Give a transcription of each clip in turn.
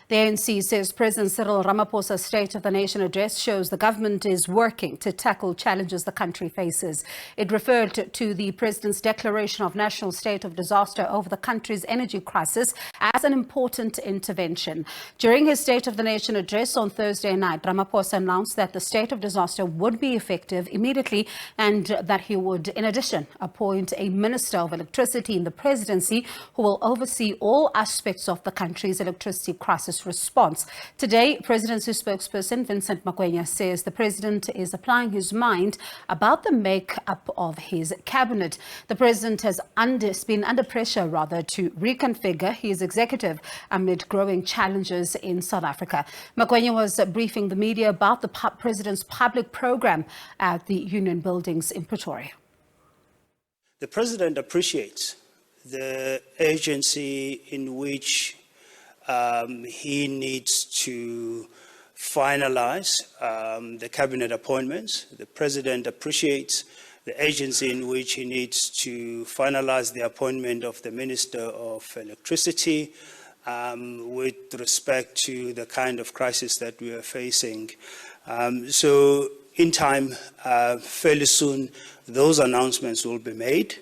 The ANC says President Cyril Ramaphosa's State of the Nation address shows the government is working to tackle challenges the country faces. It referred to the president's declaration of national state of disaster over the country's energy crisis as an important intervention. During his State of the Nation address on Thursday night, Ramaphosa announced that the state of disaster would be effective immediately and that he would, in addition, appoint a Minister of Electricity in the Presidency who will oversee all aspects of the country's electricity crisis response. Today, Presidency spokesperson Vincent Magwenya says the president is applying his mind about the makeup of his cabinet. The president has been under pressure, to reconfigure his executive amid growing challenges in South Africa. Magwenya was briefing the media about the president's public program at the Union Buildings in Pretoria. The president appreciates the urgency in which he needs to finalize the cabinet appointments. The president appreciates the urgency in which he needs to finalize the appointment of the Minister of Electricity with respect to the kind of crisis that we are facing. So in time, fairly soon, those announcements will be made.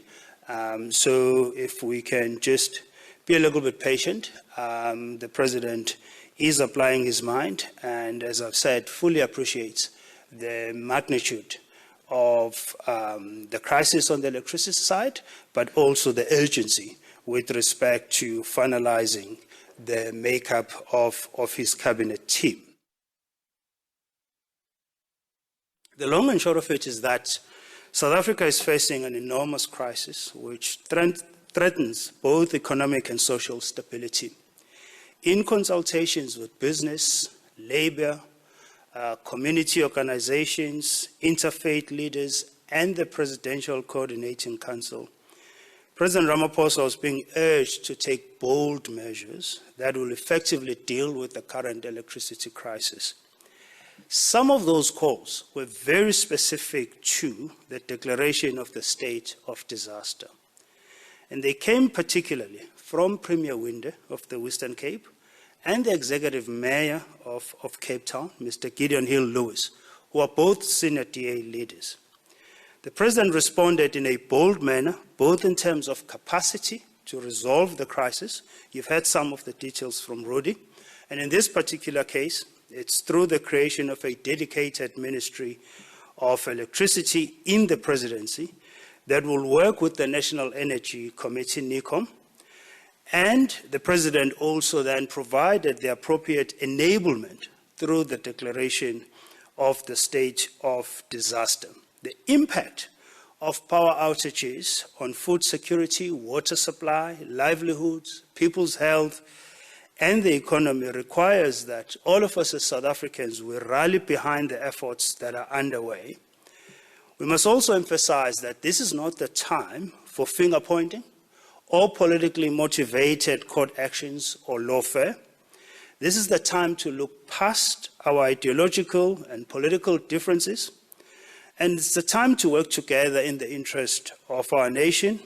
So if we can just be a little bit patient, the president is applying his mind and, as I've said, fully appreciates the magnitude of the crisis on the electricity side, but also the urgency with respect to finalizing the makeup of his cabinet team. The long and short of it is that South Africa is facing an enormous crisis which threatens both economic and social stability. In consultations with business, labor, community organizations, interfaith leaders, and the Presidential Coordinating Council, President Ramaphosa was being urged to take bold measures that will effectively deal with the current electricity crisis. Some of those calls were very specific to the declaration of the state of disaster. And they came particularly from Premier Winde of the Western Cape and the Executive Mayor of Cape Town, Mr. Gideon Hill-Lewis, who are both senior DA leaders. The President responded in a bold manner, both in terms of capacity to resolve the crisis. You've heard some of the details from Rudy. And in this particular case, it's through the creation of a dedicated Ministry of Electricity in the Presidency that will work with the National Energy Committee, NECOM, and the President also then provided the appropriate enablement through the declaration of the state of disaster. The impact of power outages on food security, water supply, livelihoods, people's health, and the economy requires that all of us as South Africans will rally behind the efforts that are underway. We must also emphasize that this is not the time for finger-pointing or politically motivated court actions or lawfare. This is the time to look past our ideological and political differences, and it's the time to work together in the interest of our nation